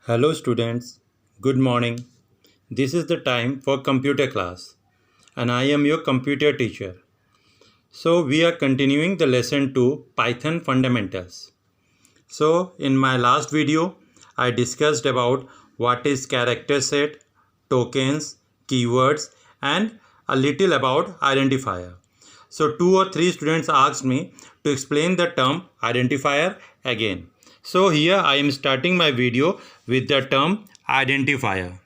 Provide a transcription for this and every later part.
Hello students, good morning. This is the time for computer class and I am your computer teacher. So we are continuing the lesson 2 Python fundamentals. So in my last video I discussed about what is character set, tokens, keywords and a little about identifier. So 2 or 3 students asked me to explain the term identifier again. So here I am starting my video with the term identifier.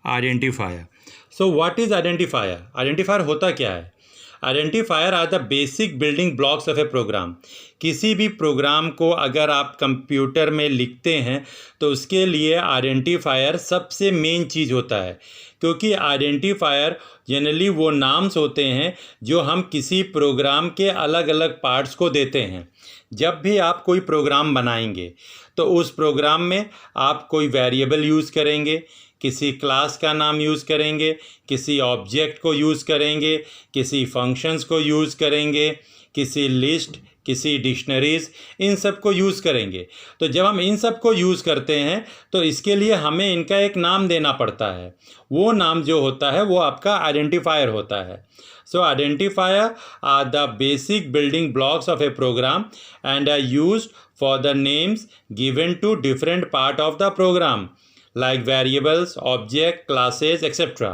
Identifier. So what is identifier? Identifier होता क्या है? Identifier are the basic building blocks of a program. किसी भी programme को अगर आप computer में लिखते हैं तो उसके लिए आइडेंटिफायर सबसे मेन चीज़ होता है, क्योंकि आइडेंटिफायर जनरली वो नाम्स होते हैं जो हम किसी प्रोग्राम के अलग अलग पार्ट्स को देते हैं. जब भी आप कोई प्रोग्राम बनाएंगे तो उस प्रोग्राम में आप कोई वेरिएबल यूज़ करेंगे, किसी क्लास का नाम यूज़ करेंगे, किसी ऑब्जेक्ट को यूज़ करेंगे, किसी फंक्शंस को यूज़ करेंगे, किसी लिस्ट, किसी डिक्शनरीज़, इन सब को यूज़ करेंगे. तो जब हम इन सब को यूज़ करते हैं तो इसके लिए हमें इनका एक नाम देना पड़ता है. वो नाम जो होता है वो आपका आइडेंटिफायर होता है. So identifier are the basic building blocks of a program and are used for the names given to different part of the program like variables, object, classes, etc.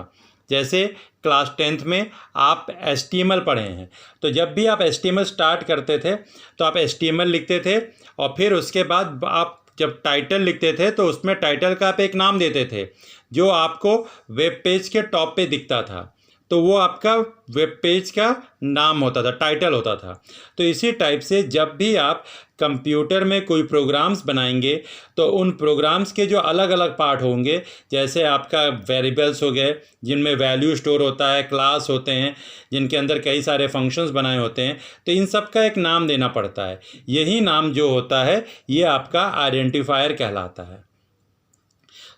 जैसे क्लास 10th में आप HTML पढ़े हैं, तो जब भी आप HTML start करते थे तो आप HTML लिखते थे और फिर उसके बाद आप जब टाइटल लिखते थे तो उसमें टाइटल का आप एक नाम देते थे जो आपको वेब पेज के टॉप पे दिखता था. तो वो आपका वेब पेज का नाम होता था, टाइटल होता था. तो इसी टाइप से जब भी आप कंप्यूटर में कोई प्रोग्राम्स बनाएंगे तो उन प्रोग्राम्स के जो अलग अलग पार्ट होंगे, जैसे आपका वेरिएबल्स हो गए जिनमें वैल्यू स्टोर होता है, क्लास होते हैं जिनके अंदर कई सारे फंक्शंस बनाए होते हैं, तो इन सब का एक नाम देना पड़ता है. यही नाम जो होता है ये आपका आइडेंटिफायर कहलाता है.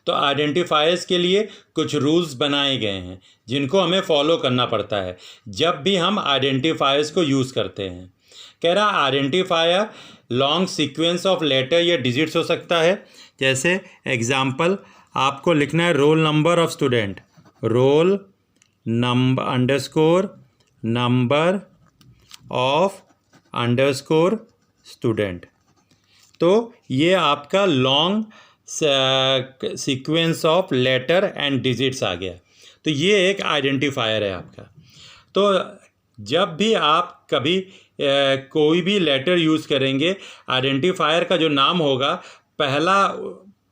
तो आइडेंटिफायर्स के लिए कुछ रूल्स बनाए गए हैं जिनको हमें फॉलो करना पड़ता है जब भी हम आइडेंटिफायर्स को यूज़ करते हैं. कह रहा identifier long sequence of letter या डिजिट्स हो सकता है. जैसे एग्जांपल आपको लिखना है roll number of student, roll number underscore number of underscore student. तो ये आपका long sequence of letter and digits आ गया. तो ये एक आइडेंटिफायर है आपका. तो जब भी आप कभी कोई भी लेटर यूज़ करेंगे, आइडेंटिफायर का जो नाम होगा पहला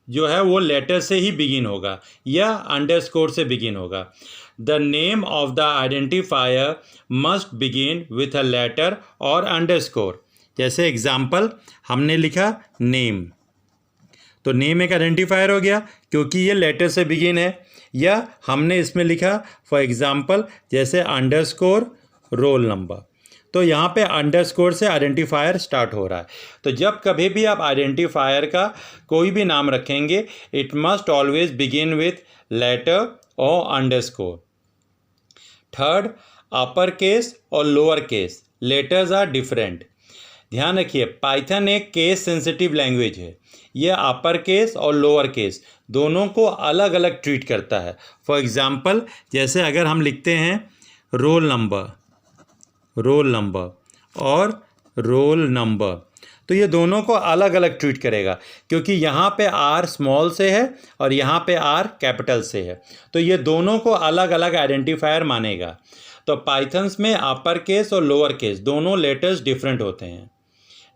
जो है वो लेटर से ही बिगिन होगा या अंडरस्कोर से बिगिन होगा. The name of the identifier must begin with a letter और अंडरस्कोर. जैसे एग्जांपल हमने लिखा नेम, तो नेम एक आइडेंटिफायर हो गया क्योंकि ये लेटर से बिगिन है. या हमने इसमें लिखा फॉर एग्जांपल जैसे अंडरस्कोर रोल नंबर, तो यहाँ पे अंडरस्कोर से आइडेंटिफायर स्टार्ट हो रहा है. तो जब कभी भी आप आइडेंटिफायर का कोई भी नाम रखेंगे it must always begin with letter और अंडरस्कोर. थर्ड, अपर केस और lower case letters are different. ध्यान रखिए पाइथन एक केस सेंसिटिव लैंग्वेज है. यह अपर केस और लोअर केस दोनों को अलग अलग ट्रीट करता है. फॉर एग्जांपल जैसे अगर हम लिखते हैं रोल नंबर और रोल नंबर, तो ये दोनों को अलग अलग ट्रीट करेगा क्योंकि यहाँ पे आर स्मॉल से है और यहाँ पे आर कैपिटल से है. तो ये दोनों को अलग अलग आइडेंटिफायर मानेगा. तो पाइथन्स में अपर केस और लोअर केस दोनों लेटर्स डिफरेंट होते हैं.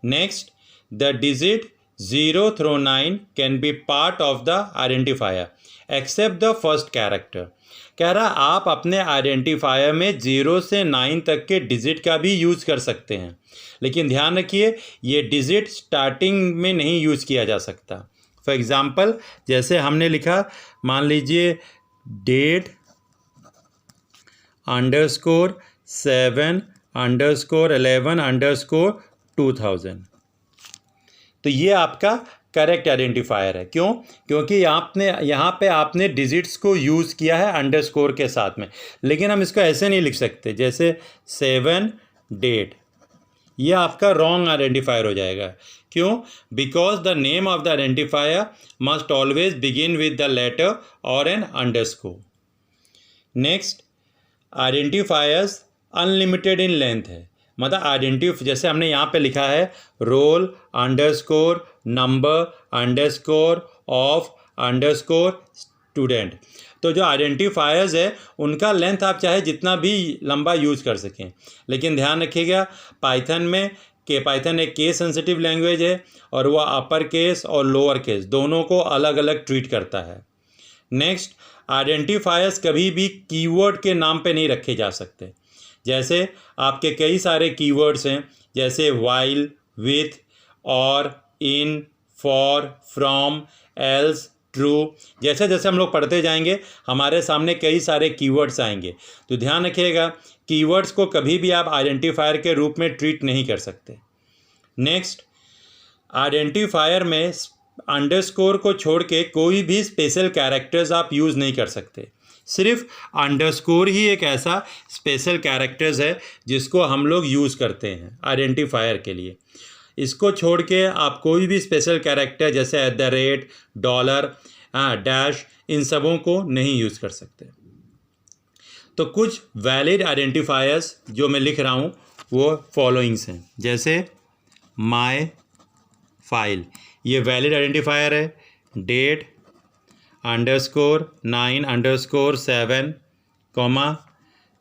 Next, the digit 0 through 9 can be part of the identifier except the first character. कह रहा आप अपने आइडेंटिफायर में 0 से 9 तक के डिजिट का भी यूज़ कर सकते हैं, लेकिन ध्यान रखिए ये डिजिट स्टार्टिंग में नहीं यूज़ किया जा सकता. फॉर एग्जांपल जैसे हमने लिखा, मान लीजिए डेट अंडरस्कोर 7 अंडरस्कोर 11 अंडरस्कोर 2000. तो ये आपका करेक्ट आइडेंटिफायर है. क्यों? क्योंकि यहाँ पे आपने डिजिट्स को यूज़ किया है अंडरस्कोर के साथ में. लेकिन हम इसको ऐसे नहीं लिख सकते जैसे 7 डेट, ये आपका रॉन्ग आइडेंटिफायर हो जाएगा। क्यों? Because the name of the identifier must always begin with the letter और an underscore. Next, identifiers unlimited in length है। मतलब जैसे हमने यहाँ पे लिखा है roll underscore number underscore of underscore student, तो जो आइडेंटिफायर्स है उनका लेंथ आप चाहे जितना भी लंबा यूज़ कर सकें, लेकिन ध्यान रखिएगा पाइथन एक केस सेंसिटिव लैंग्वेज है और वह अपर केस और लोअर केस दोनों को अलग अलग ट्रीट करता है। नेक्स्ट, आइडेंटिफायर्स कभी भी कीवर्ड के नाम पे नहीं रखे जा सकते। जैसे आपके कई सारे कीवर्ड्स हैं, जैसे वाइल, विथ, और, इन, फॉर, फ्रॉम, एल्स, ट्रू। जैसे जैसे हम लोग पढ़ते जाएंगे हमारे सामने कई सारे कीवर्ड्स आएंगे, तो ध्यान रखिएगा कीवर्ड्स को कभी भी आप आइडेंटिफायर के रूप में ट्रीट नहीं कर सकते। नेक्स्ट, आइडेंटिफायर में अंडरस्कोर को छोड़ के कोई भी स्पेशल कैरेक्टर्स आप यूज़ नहीं कर सकते। सिर्फ अंडरस्कोर ही एक ऐसा स्पेशल कैरेक्टर्स है जिसको हम लोग यूज़ करते हैं आइडेंटिफायर के लिए। इसको छोड़ के आप कोई भी स्पेशल कैरेक्टर जैसे @ डॉलर, डैश, इन सबों को नहीं यूज़ कर सकते। तो कुछ वैलिड आइडेंटिफायर्स जो मैं लिख रहा हूँ वो फॉलोइंग्स हैं। जैसे माय फाइल, ये वैलिड आइडेंटिफायर है। डेट _9_7,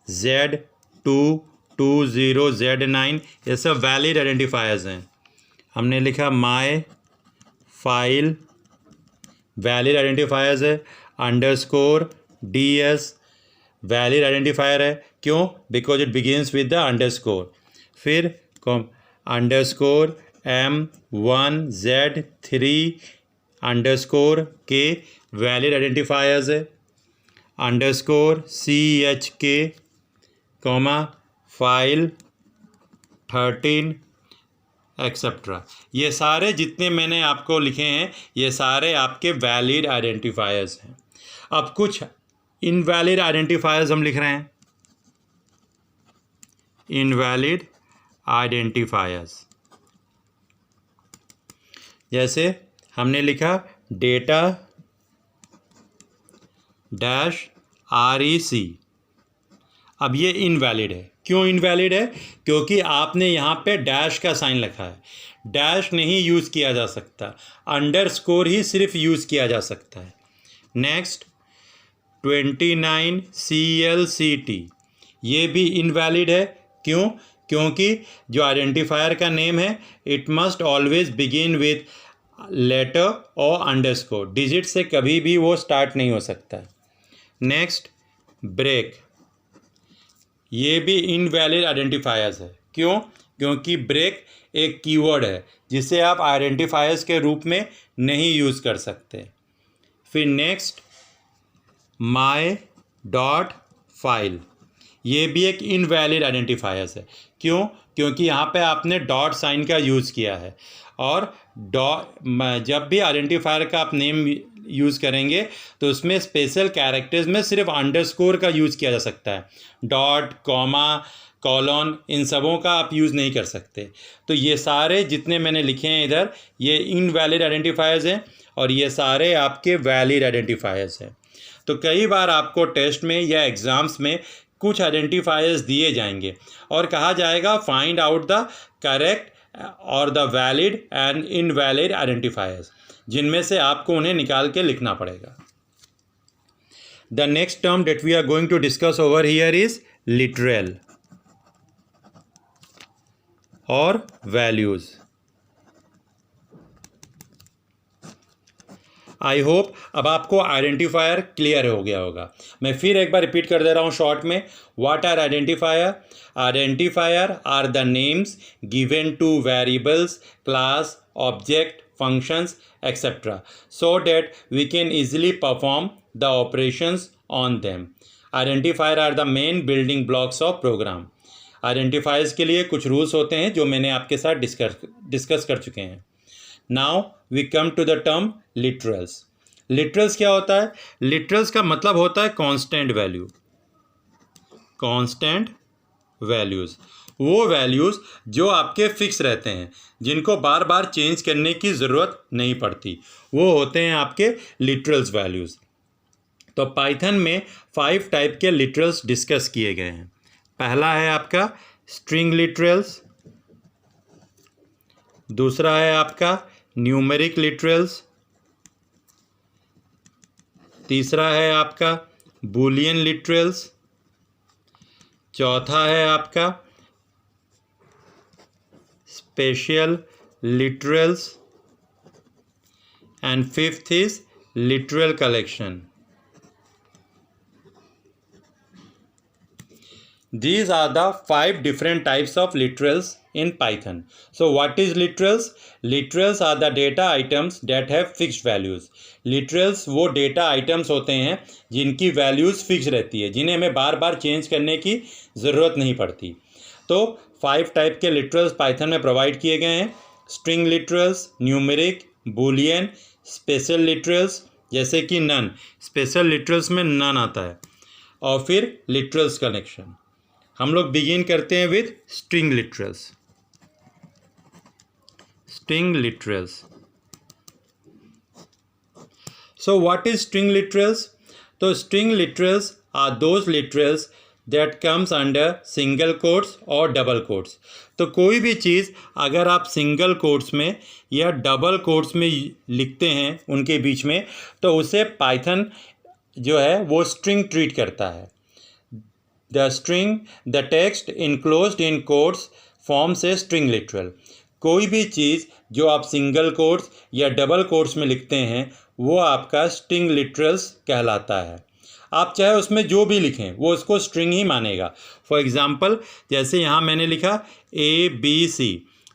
Z220Z9, ये सब वैलिड आइडेंटिफायर्स हैं। हमने लिखा माय फाइल, वैलिड आइडेंटिफायर्स है। _DS वैलिड आइडेंटिफायर है। क्यों? Because it begins with the underscore. फिर _M1Z3_K वैलिड आइडेंटिफायर्स है। _CHK, file 13 etcetera. ये सारे जितने मैंने आपको लिखे हैं ये सारे आपके वैलिड आइडेंटिफायर्स हैं। अब कुछ इनवैलिड आइडेंटिफायर्स हम लिख रहे हैं। इनवैलिड आइडेंटिफायर्स जैसे हमने लिखा डेटा -REC। अब ये इनवैलिड है। क्यों इनवैलिड है? क्योंकि आपने यहाँ पे डैश का साइन रखा है। डैश नहीं यूज़ किया जा सकता, अंडरस्कोर ही सिर्फ यूज़ किया जा सकता है। नेक्स्ट, 29CLCT, ये भी इनवैलिड है। क्यों? क्योंकि जो आइडेंटिफायर का नेम है it must always begin with letter और अंडरस्कोर, डिजिट से कभी भी वो स्टार्ट नहीं हो सकता। नेक्स्ट, ब्रेक, ये भी इनवैलिड आइडेंटिफायर्स है। क्यों? क्योंकि ब्रेक एक कीवर्ड है जिसे आप आइडेंटिफायर्स के रूप में नहीं यूज़ कर सकते। फिर नेक्स्ट, my.file, ये भी एक इनवैलिड आइडेंटिफायर्स है। क्यों? क्योंकि यहाँ पे आपने डॉट साइन का यूज़ किया है और जब भी आइडेंटिफायर का आप नेम यूज़ करेंगे तो उसमें स्पेशल कैरेक्टर्स में सिर्फ अंडरस्कोर का यूज़ किया जा सकता है। डॉट, कॉमा, कॉलन, इन सबों का आप यूज़ नहीं कर सकते। तो ये सारे जितने मैंने लिखे हैं इधर ये इनवैलिड आइडेंटिफायर्स हैं और ये सारे आपके वैलिड आइडेंटिफायर्स हैं। तो कई बार आपको टेस्ट में या एग्ज़ाम्स में कुछ आइडेंटिफायर्स दिए जाएंगे और कहा जाएगा फाइंड आउट द करेक्ट और the valid and invalid identifiers, जिनमें से आपको उन्हें निकाल के लिखना पड़ेगा। The next term that we are going to discuss over here is literal और values। आई होप अब आपको आइडेंटिफायर क्लियर हो गया होगा। मैं फिर एक बार रिपीट कर दे रहा हूँ शॉर्ट में। What are identifier? Identifier are the names given to variables, class, object, functions, etc. so that we can easily perform the operations on them. Identifier are the main building blocks of program. Identifiers के लिए कुछ rules होते हैं जो मैंने आपके साथ discuss कर चुके हैं। Now we come to the term literals. Literals क्या होता है? Literals का मतलब होता है constant value, constant values। वो वैल्यूज़ जो आपके फिक्स रहते हैं, जिनको बार बार चेंज करने की ज़रूरत नहीं पड़ती, वो होते हैं आपके लिटरल्स वैल्यूज़। तो पाइथन में 5 टाइप के लिटरल्स डिस्कस किए गए हैं। पहला है आपका स्ट्रिंग लिटरल्स, दूसरा है आपका न्यूमेरिक लिटरल्स, तीसरा है आपका बूलियन लिटरल्स, चौथा है आपका special literals, and fifth is literal collection. These are the 5 different types of literals in Python. So what is literals? Literals are the data items that have fixed values. Literals वो data items होते हैं जिनकी values fixed रहती है, जिन्हें हमें बार बार change करने की ज़रूरत नहीं पड़ती। तो 5 टाइप के literals Python में प्रोवाइड किए गए हैं: string literals, numeric, boolean, special literals जैसे कि none, special literals में none आता है, और फिर literals connection। हम लोग बिगिन करते हैं with string literals. String literals, so what is string literals? तो string literals are those literals that comes under single quotes और डबल कोट्स। तो कोई भी चीज़ अगर आप सिंगल कोट्स में या डबल कोट्स में लिखते हैं उनके बीच में, तो उसे पाइथन जो है वो स्ट्रिंग ट्रीट करता है। The string, the text enclosed in quotes forms a string literal. कोई भी चीज़ जो आप सिंगल कोट्स या डबल कोट्स में लिखते हैं वो आपका स्ट्रिंग लिटरल्स कहलाता है। आप चाहे उसमें जो भी लिखें वो उसको स्ट्रिंग ही मानेगा। फॉर एग्ज़ाम्पल जैसे यहाँ मैंने लिखा ABC,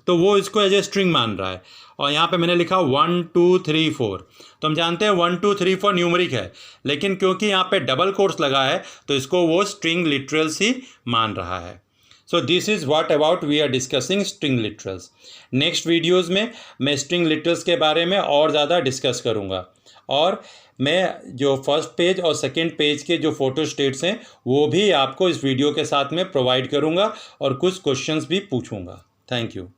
तो वो इसको एज ए स्ट्रिंग मान रहा है, और यहाँ पे मैंने लिखा 1 2 3 4, तो हम जानते हैं 1 2 3 4 न्यूमरिक है, लेकिन क्योंकि यहाँ पे डबल कोट्स लगा है तो इसको वो स्ट्रिंग लिटरल्स ही मान रहा है। So this is what about we are discussing string literals. Next videos में मैं स्ट्रिंग लिटरल्स के बारे में और ज़्यादा डिस्कस करूँगा, और मैं जो फर्स्ट पेज और सेकेंड पेज के जो फ़ोटो स्टेट्स हैं वो भी आपको इस वीडियो के साथ में प्रोवाइड करूँगा और कुछ क्वेश्चंस भी पूछूँगा। Thank you.